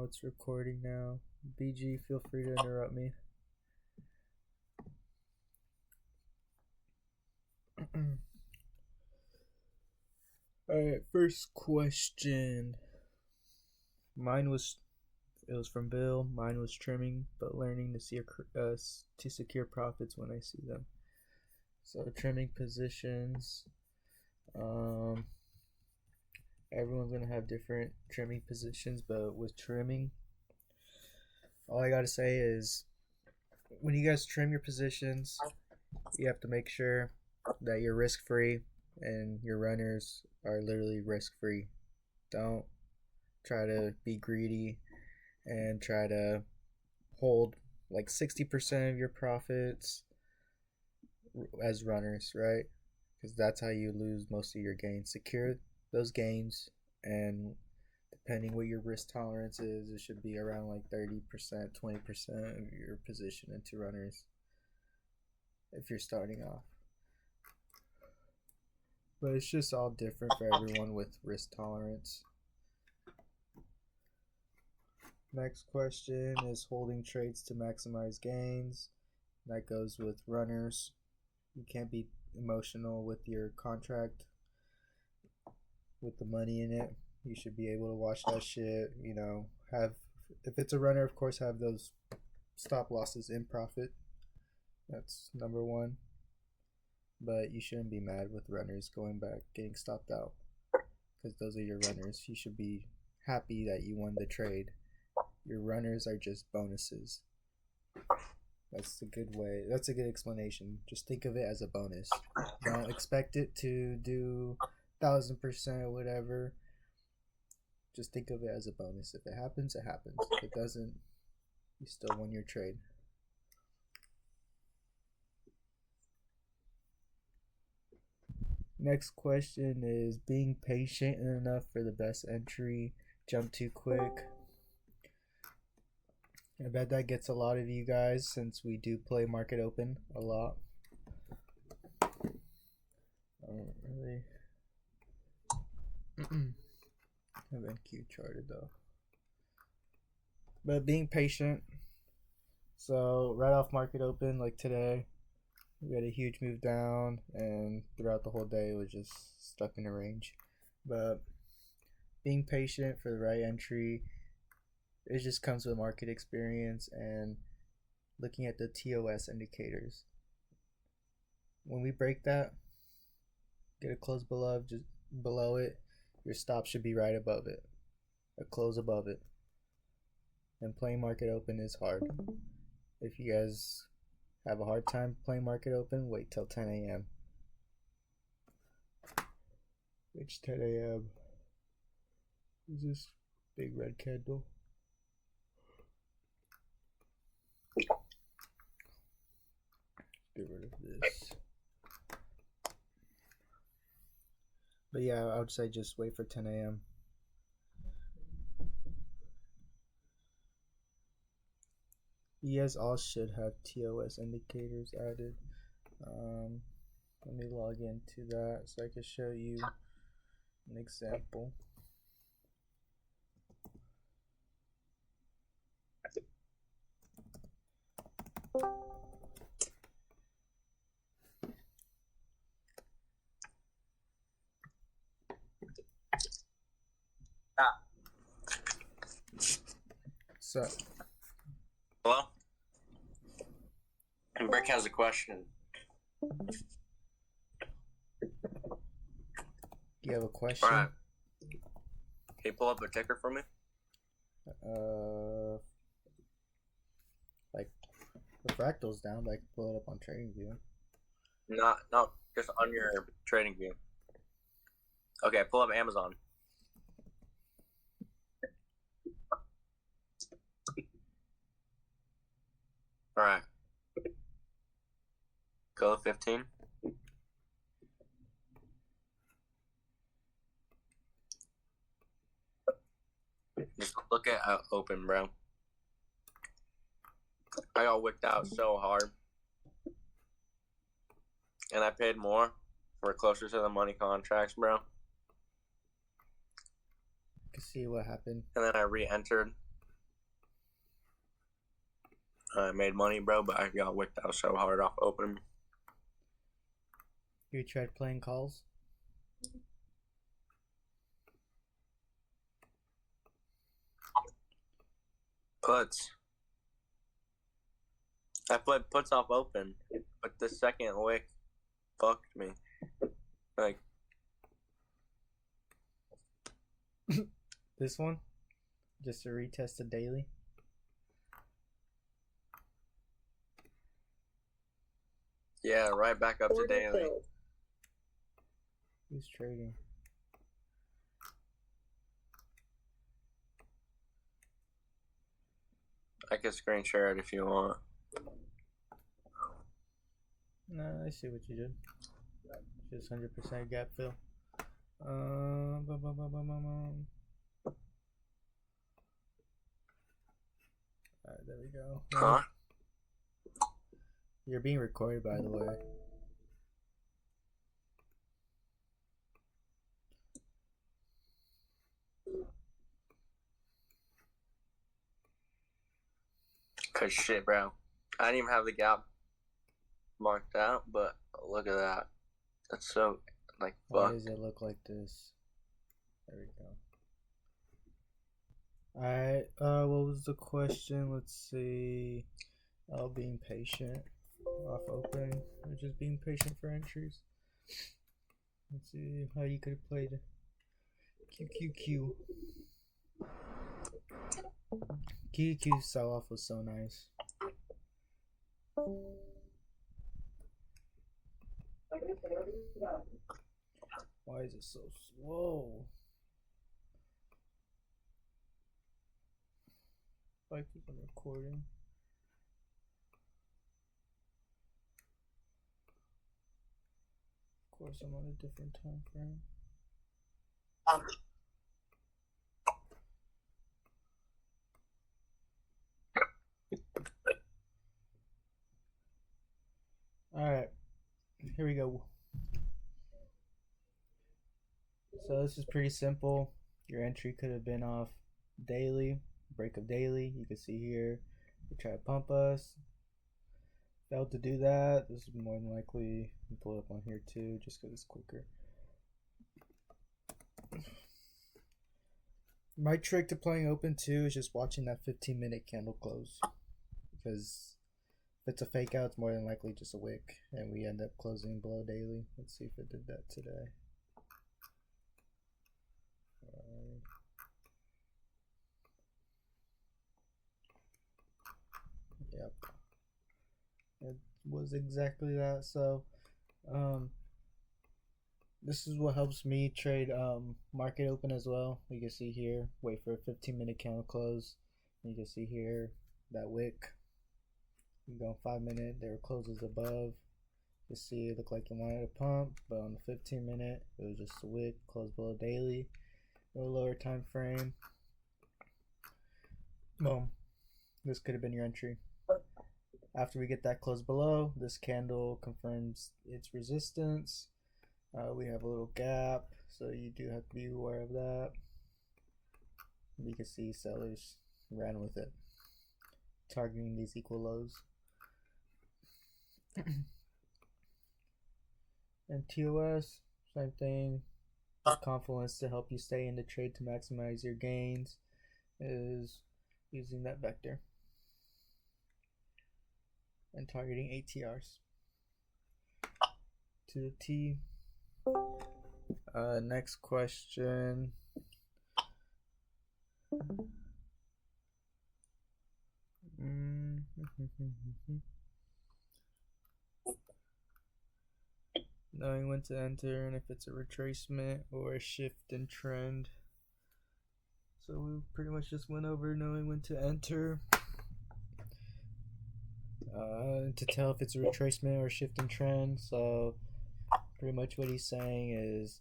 it's recording now. BG, feel free to interrupt me. Alright, first question. It was from Bill. Mine was trimming, but learning to secure profits when I see them. So trimming positions. Everyone's gonna have different trimming positions, but with trimming, all I gotta say is when you guys trim your positions, you have to make sure that you're risk free and your runners are literally risk free. Don't try to be greedy and try to hold like 60% of your profits as runners, right? Because that's how you lose most of your gains. Secure those gains, and depending what your risk tolerance is, it should be around like 30%, 20% of your position into runners if you're starting off. But it's just all different for everyone with risk tolerance. Next question is holding trades to maximize gains. That goes with runners. You can't be emotional with your contract with the money in it. You should be able to watch that shit, have, if it's a runner, of course, have those stop losses in profit. That's number one. But you shouldn't be mad with runners going back, getting stopped out, because those are your runners. You should be happy that you won the trade. Your runners are just bonuses. That's a good way. That's a good explanation. Just think of it as a bonus. Don't expect it to do 1000% or whatever. Just think of it as a bonus. If it happens, it happens. If it doesn't, you still won your trade. Next question is being patient enough for the best entry. Jump too quick. I bet that gets a lot of you guys since we do play market open a lot. I don't really have NQ charted though. But being patient. So right off market open, like today, we had a huge move down, and throughout the whole day it was just stuck in a range. But being patient for the right entry, it just comes with market experience and looking at the TOS indicators. When we break that, get a close below it, your stop should be right above it, a close above it. And playing market open is hard. If you guys have a hard time playing market open, wait till 10 a.m. Which 10 a.m. is this big red candle? Get rid of this. But yeah, I would say just wait for 10 a.m. You guys all should have TOS indicators added. Let me log into that so I can show you an example. So, hello? And Brick has a question. You have a question? Alright. Can you pull up a ticker for me? Like the fractal's down, but I can pull it up on TradingView. No, just on your TradingView. Okay, pull up Amazon. Alright. Go 15. Just look at open, bro. I got wicked out so hard. And I paid more for closer to the money contracts, bro. You can see what happened. And then I re-entered I made money, bro, but I got wicked out so hard off open. You tried playing calls? Puts. I played puts off open, but the second wick fucked me. Like, This one? Just to retest the daily? yeah, right back up to daily. Who's trading? I can screen share it if you want. No, I see what you did. Just 100% gap fill. Alright, there we go. Huh? You're being recorded, by the way. Cause shit, bro. I didn't even have the gap marked out, but look at that. That's so, like, Why fuck. does it look like this? There we go. Alright, what was the question? Let's see. Oh, being patient. Off open. Or just being patient for entries. Let's see how you could have played QQQ. QQQ sell off was so nice. Why is it so slow? Why keep on recording? Of course, I'm on a different time frame. Alright, here we go. So this is pretty simple. Your entry could have been off daily, break of daily. You can see here, they try to pump us. Failed to do that. This is more than likely, pull it up on here too, just because it's quicker. My trick to playing open too is just watching that 15-minute candle close. Because if it's a fake out, it's more than likely just a wick, and we end up closing below daily. Let's see if it did that today. Yep, it was exactly that. So this is what helps me trade market open as well. You can see here, wait for a 15-minute candle close. You can see here that wick. You go 5-minute, there closes above. You see it looked like it wanted to pump, but on the 15-minute it was just a wick, closed below daily, no lower time frame. Boom. This could have been your entry. After we get that close below, this candle confirms its resistance. We have a little gap, so you do have to be aware of that. You can see sellers ran with it, targeting these equal lows. And TOS, same thing. Confluence to help you stay in the trade to maximize your gains is using that vector and targeting ATRs to the T. Next question. Knowing when to enter and if it's a retracement or a shift in trend. So we pretty much just went over knowing when to enter. To tell if it's a retracement or a shift in trend. So pretty much what he's saying is,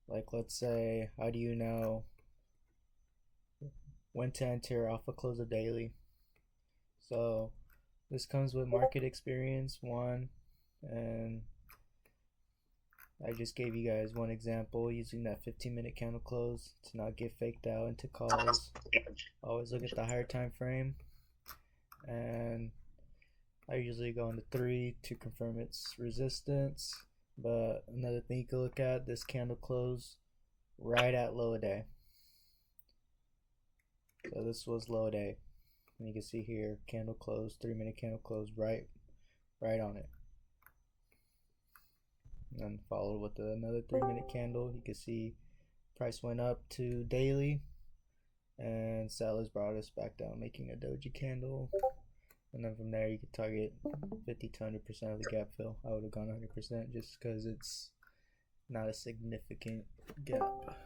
like, let's say, how do you know when to enter off a close of daily? So this comes with market experience, one, and I just gave you guys one example using that 15-minute candle close to not get faked out into calls. Always look at the higher time frame, and I usually go into 3 to confirm its resistance. But another thing you can look at, this candle closed right at low a day. So this was low a day. And you can see here, candle closed, 3-minute candle closed right on it. And then followed with another 3-minute candle. You can see price went up to daily, and sellers brought us back down, making a doji candle. And then from there, you could target 50 to 100% of the gap fill. I would have gone 100% just because it's not a significant gap.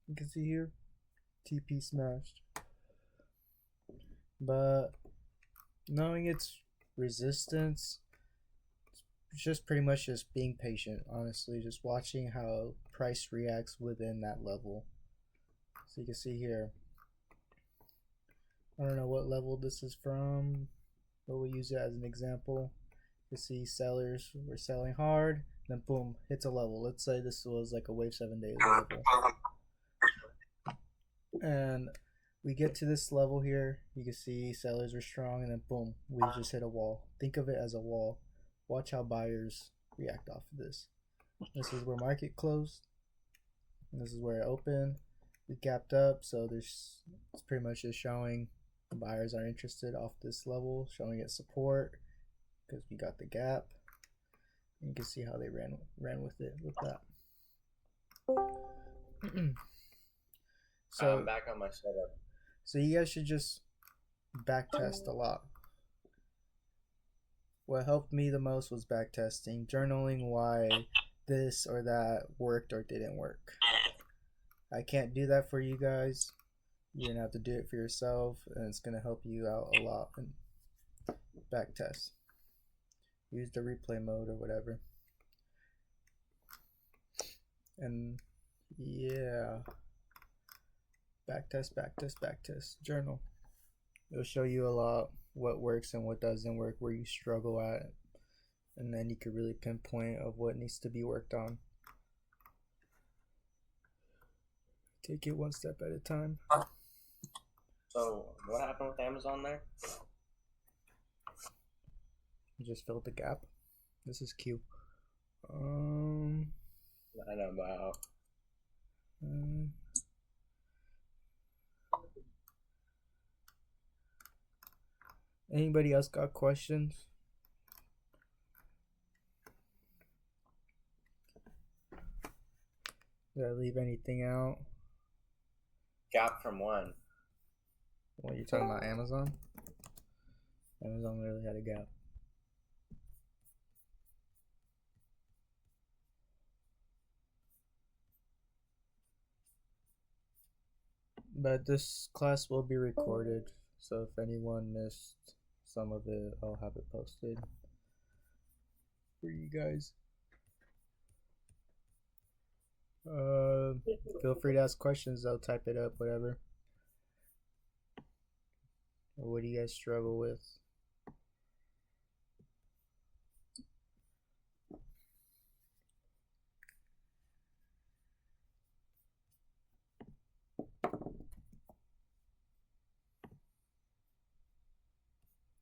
You can see here, TP smashed. But knowing its resistance, it's just pretty much just being patient, honestly, just watching how price reacts within that level. So you can see here, I don't know what level this is from, but we'll use it as an example. You see sellers were selling hard, then boom, hits a level. Let's say this was like a wave 7 daily level. And we get to this level here, you can see sellers are strong, and then boom, we just hit a wall. Think of it as a wall. Watch how buyers react off of this. This is where market closed, and this is where it opened. It gapped up, so it's pretty much just showing buyers are interested off this level, showing it support because we got the gap. And you can see how they ran with it with that. So I'm back on my setup. So you guys should just back test a lot. What helped me the most was back testing, journaling why this or that worked or didn't work. I can't do that for you guys. You're gonna have to do it for yourself, and it's gonna help you out a lot. And back test. Use the replay mode or whatever. And yeah. Back test, back test, back test. Journal. It'll show you a lot what works and what doesn't work, where you struggle at, and then you can really pinpoint of what needs to be worked on. Take it one step at a time. So what happened with Amazon there? You just filled the gap. This is Q. I know about. Anybody else got questions? Did I leave anything out? Gap from when? What, you talking about Amazon? Amazon literally had a gap. But this class will be recorded, so if anyone missed some of it, I'll have it posted for you guys. Feel free to ask questions, I'll type it up, whatever. Or what do you guys struggle with?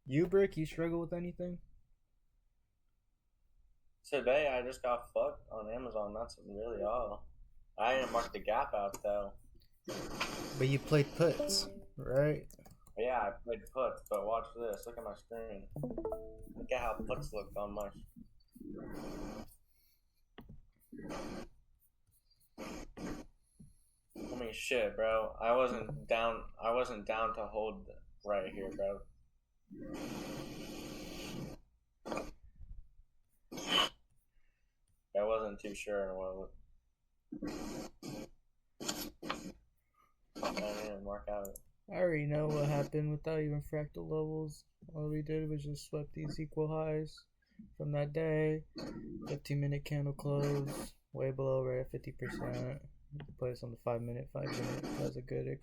You, Brick, you struggle with anything? Today I just got fucked on Amazon. That's really all. I didn't mark the gap out though. But you played puts, right? Yeah, I played puts, but watch this. Look at my screen. Look at how puts look on my. I mean, shit, bro. I wasn't down to hold right here, bro. I wasn't too sure what. I didn't work out. I already know what happened without even fractal levels. All we did was just swept these equal highs from that day. 15-minute candle close, way below, right at 50%. Place on the 5-minute. That's a good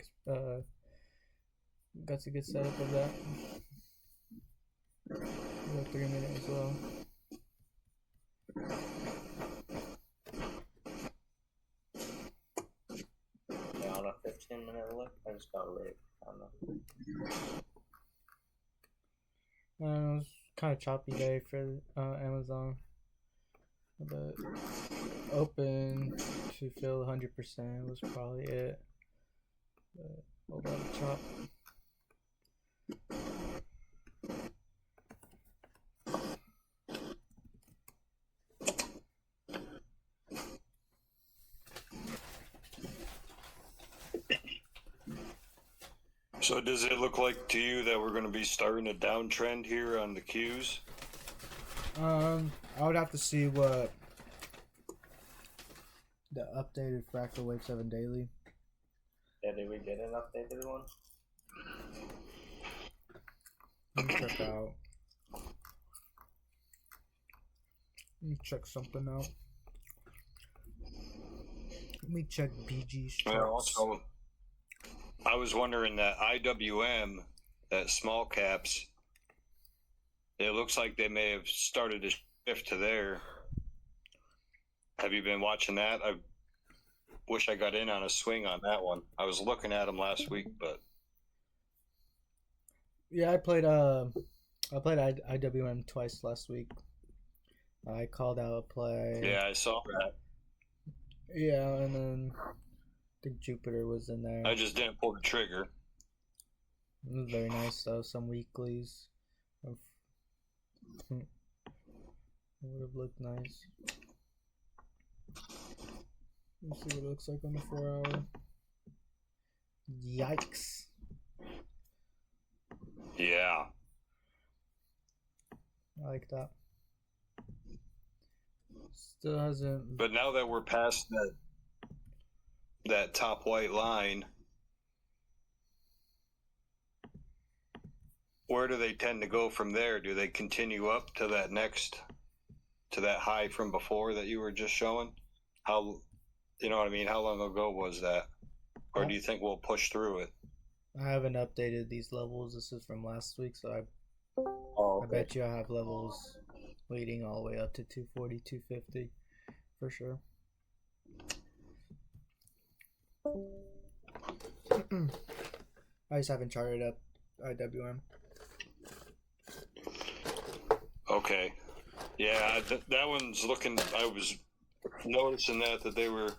got a good setup of that. The 3-minute as well. Yeah, on a 15-minute look. I just got late. I don't know. It was kind of choppy day for Amazon, but open to fill 100% was probably it. But a lot of chop. So does it look like to you that we're going to be starting a downtrend here on the Qs? I would have to see what the updated Fractal Wave 7 daily. Yeah, did we get an updated one? Let me check out. Let me check something out. Let me check BG's charts. Well, also, I was wondering that IWM, that small caps, it looks like they may have started to shift to there. Have you been watching that? I wish I got in on a swing on that one. I was looking at them last week, but yeah, I played IWM twice last week. I called out a play. yeah, I saw that. Yeah, and then I think Jupiter was in there. I just didn't pull the trigger. It was very nice though. Some weeklies. It would have looked nice. Let's see what it looks like on the 4 hour. Yikes. Yeah. I like that. Still hasn't. But now that we're past that top white line, where do they tend to go from there? Do they continue up to that high from before that you were just showing? How, you know what I mean? How long ago was that? Or do you think we'll push through it? I haven't updated these levels. This is from last week, so I bet you I have levels leading all the way up to 240, 250 for sure. I just haven't charted up IWM. Okay. Yeah, that one's looking, I was noticing that they were,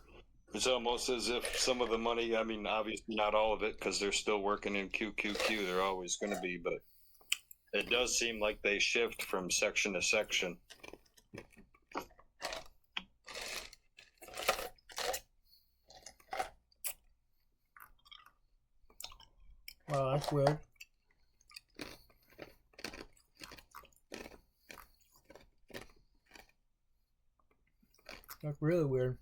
it's almost as if some of the money, I mean, obviously not all of it because they're still working in QQQ, they're always going to be, but it does seem like they shift from section to section. Wow, that's weird. That's really weird.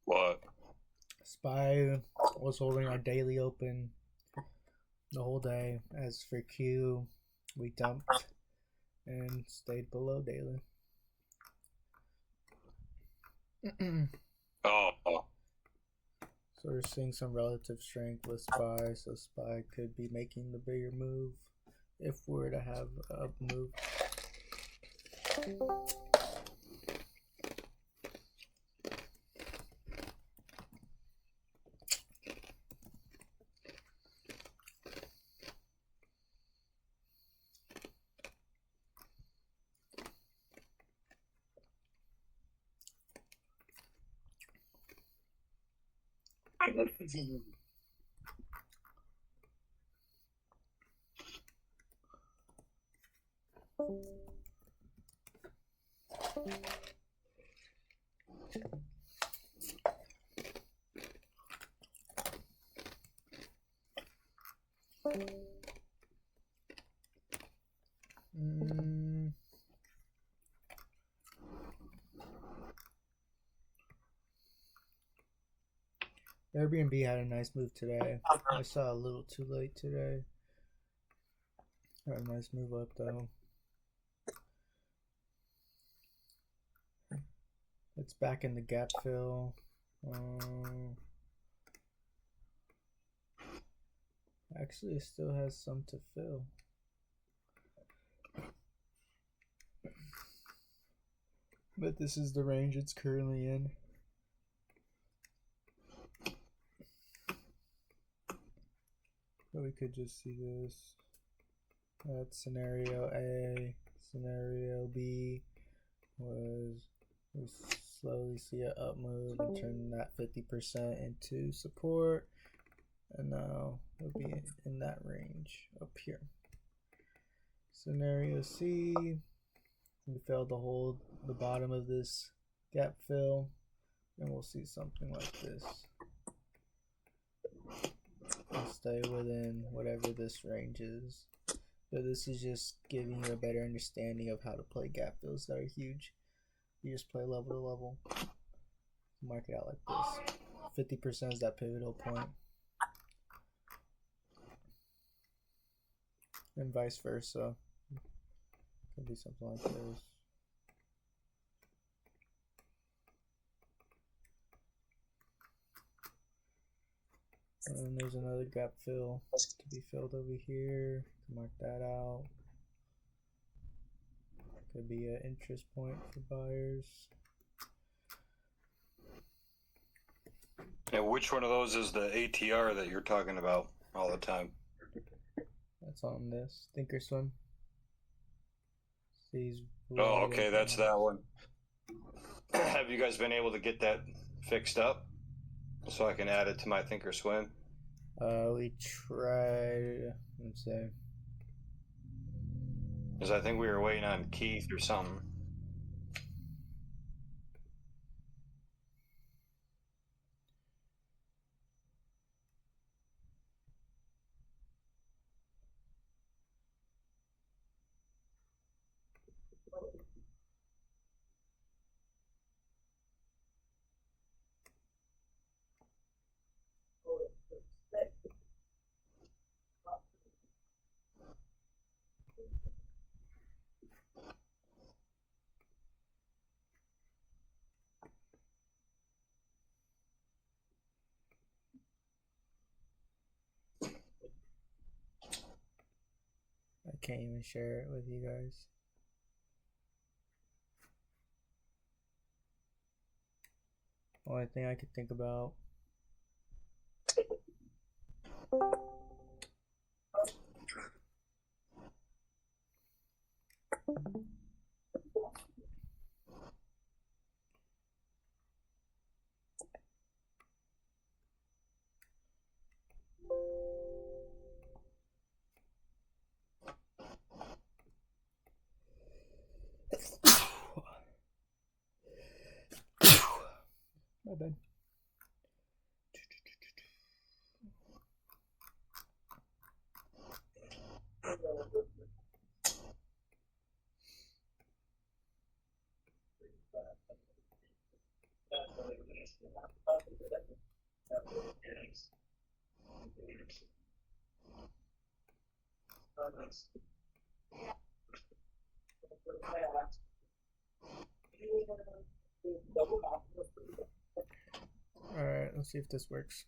What? SPY was holding our daily open the whole day. As for Q, we dumped and stayed below daily. Oh. So we're seeing some relative strength with SPY, so SPY could be making the bigger move if we're to have a move. Airbnb had a nice move today. I saw a little too late today. Had a nice move up though. It's back in the gap fill. Actually, it still has some to fill. But this is the range it's currently in. So we could just see this. That's scenario A. Scenario B was we slowly see an up move and turn that 50% into support. And now we'll be in that range up here. Scenario C, we failed to hold the bottom of this gap fill, and we'll see something like this. And stay within whatever this range is. So this is just giving you a better understanding of how to play gap fills that are huge. You just play level to level. Mark it out like this. 50% is that pivotal point. And vice versa. Could be something like this. And then there's another gap fill to be filled over here. Mark that out. Could be an interest point for buyers. And which one of those is the ATR that you're talking about all the time? That's on this Thinkorswim. Oh, okay, that's that one. Have you guys been able to get that fixed up so I can add it to my Thinkorswim? We tried. Let's see. Because I think we were waiting on Keith or something. I can't even share it with you guys. Only thing I could think about. My bad. Alright, let's see if this works.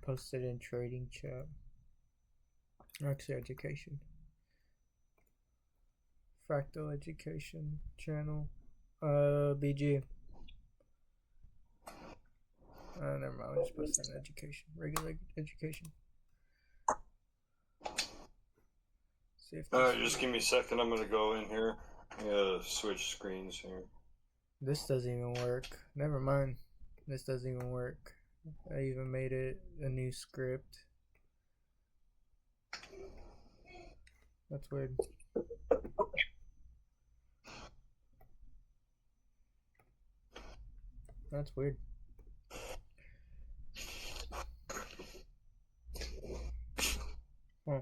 Post it in trading chat. Actually, education. Fractal education channel. BG. Never mind, I'll just post it in education. Regular education. See if Alright, just give me a second. I'm gonna go in here. Switch screens here. This doesn't even work. Never mind. This doesn't even work. I even made it a new script. That's weird. That's weird. Huh.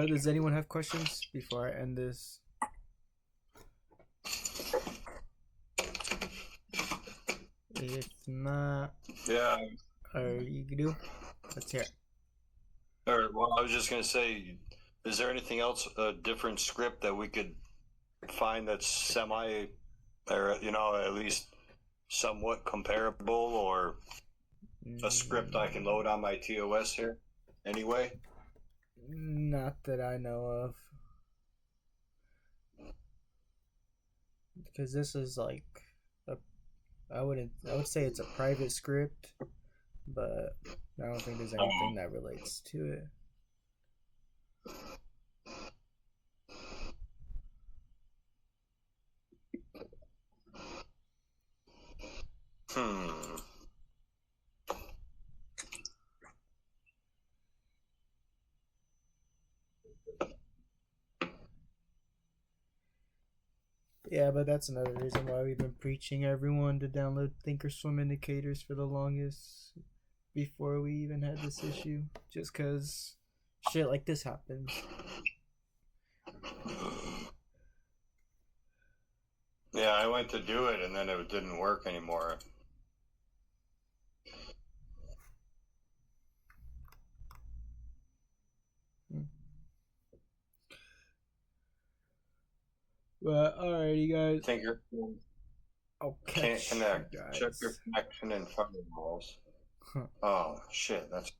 Does anyone have questions before I end this? If not, Yeah. you do? Let's hear it. All right. Well, I was just gonna say, is there anything else, a different script that we could find that's semi, or at least somewhat comparable or a script I can load on my TOS here anyway? Not that I know of. Because this is like I would say it's a private script, but I don't think there's anything that relates to it. Yeah, but that's another reason why we've been preaching everyone to download Thinkorswim indicators for the longest before we even had this issue. Just because shit like this happens. Yeah, I went to do it and then it didn't work anymore. But alrighty, guys. Can't connect. Check your connection and firewalls. Oh shit, that's